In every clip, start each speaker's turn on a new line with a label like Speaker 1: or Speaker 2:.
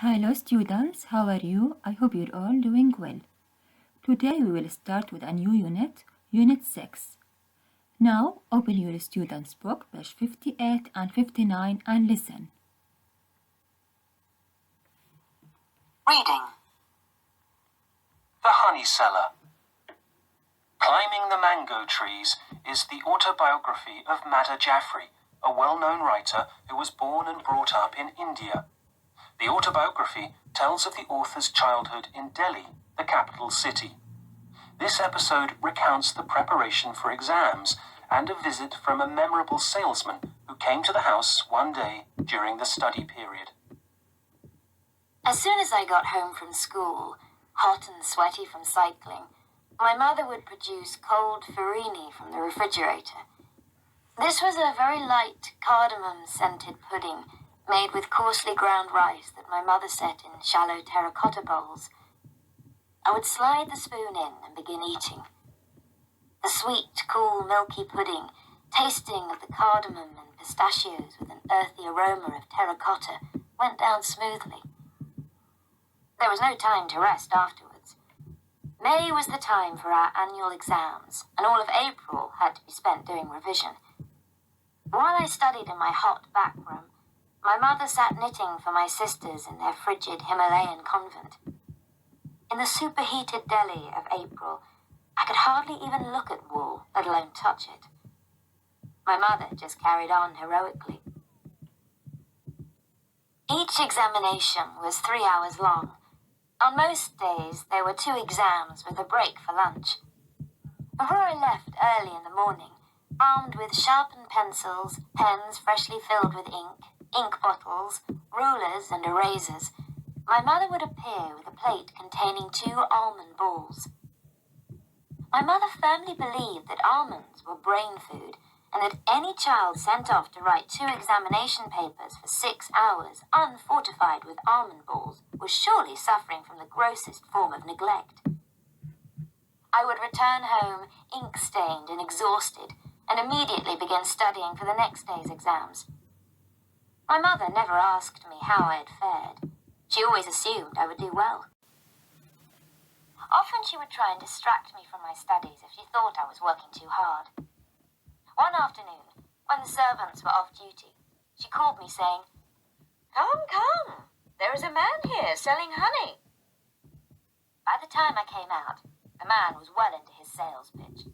Speaker 1: Hello students, how are you? I hope you're all doing well. Today we will start with a new unit, Unit 6. Now open your students' book, page 58 and 59 and listen.
Speaker 2: Reading.
Speaker 3: The Honey Seller. Climbing the Mango Trees is the autobiography of Madha Jaffrey, a well-known writer who was born and brought up in India. The autobiography tells of the author's childhood in Delhi, the capital city. This episode recounts the preparation for exams and a visit from a memorable salesman who came to the house one day during the study period.
Speaker 2: As soon as I got home from school, hot and sweaty from cycling, my mother would produce cold farini from the refrigerator. This was a very light cardamom-scented pudding made with coarsely ground rice that my mother set in shallow terracotta bowls. I would slide the spoon in and begin eating. The sweet, cool, milky pudding, tasting of the cardamom and pistachios with an earthy aroma of terracotta, went down smoothly. There was no time to rest afterwards. May was the time for our annual exams, and all of April had to be spent doing revision. While I studied in my hot back room, my mother sat knitting for my sisters in their frigid Himalayan convent. In the superheated Delhi of April, I could hardly even look at wool, let alone touch it. My mother just carried on heroically. Each examination was 3 hours long. On most days, there were 2 exams with a break for lunch. Before I left early in the morning, armed with sharpened pencils, pens freshly filled with ink bottles, rulers and erasers, my mother would appear with a plate containing 2 almond balls. My mother firmly believed that almonds were brain food and that any child sent off to write 2 examination papers for 6 hours unfortified with almond balls was surely suffering from the grossest form of neglect. I would return home ink-stained and exhausted and immediately begin studying for the next day's exams. My mother never asked me how I had fared. She always assumed I would do well. Often she would try and distract me from my studies if she thought I was working too hard. One afternoon, when the servants were off duty, she called me saying, "Come, come, there is a man here selling honey." By the time I came out, the man was well into his sales pitch.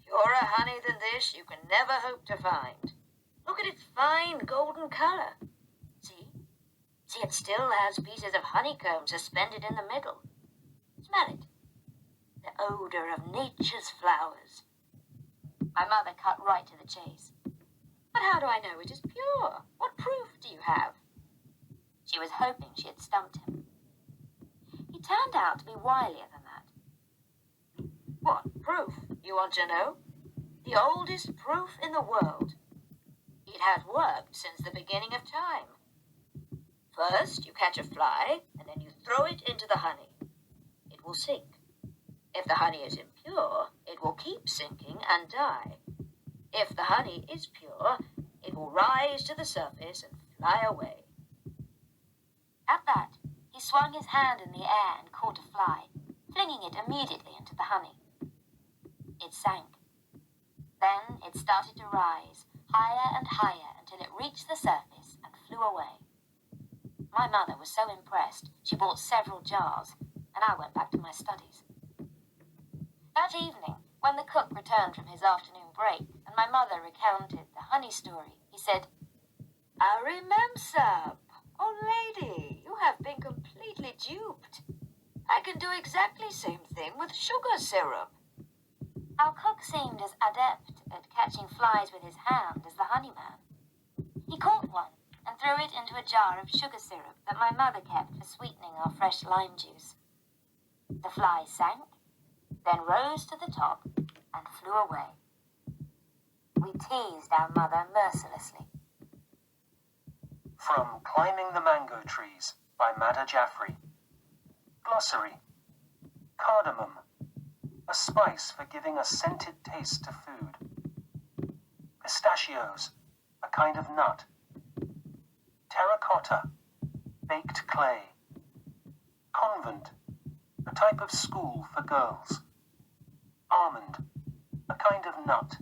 Speaker 4: "Purer honey than this you can never hope to find. Look at its fine golden color. See, it still has pieces of honeycomb suspended in the middle. Smell it. The odor of nature's flowers."
Speaker 2: My mother cut right to the chase.
Speaker 4: "But how do I know it is pure? What proof do you have?"
Speaker 2: She was hoping she had stumped him. He turned out to be wilier than that.
Speaker 4: "What proof, you want to know? The oldest proof in the world. It has worked since the beginning of time. First, you catch a fly, and then you throw it into the honey. It will sink. If the honey is impure, it will keep sinking and die. If the honey is pure, it will rise to the surface and fly away."
Speaker 2: At that, he swung his hand in the air and caught a fly, flinging it immediately into the honey. It sank. Then it started to rise, higher and higher until it reached the surface and flew away. My mother was so impressed, she bought several jars, and I went back to my studies. That evening, when the cook returned from his afternoon break and my mother recounted the honey story, he said,
Speaker 4: "Arimemsab, oh lady, you have been completely duped. I can do exactly same thing with sugar syrup."
Speaker 2: Our cook seemed as adept at catching flies with his hand as the honeyman. He caught one and threw it into a jar of sugar syrup that my mother kept for sweetening our fresh lime juice. The fly sank, then rose to the top and flew away. We teased our mother mercilessly.
Speaker 3: From Climbing the Mango Trees by Madha Jaffrey. Glossary. Cardamom, a spice for giving a scented taste to food. Pistachios, a kind of nut. Terracotta, baked clay. Convent, a type of school for girls. Almond, a kind of nut.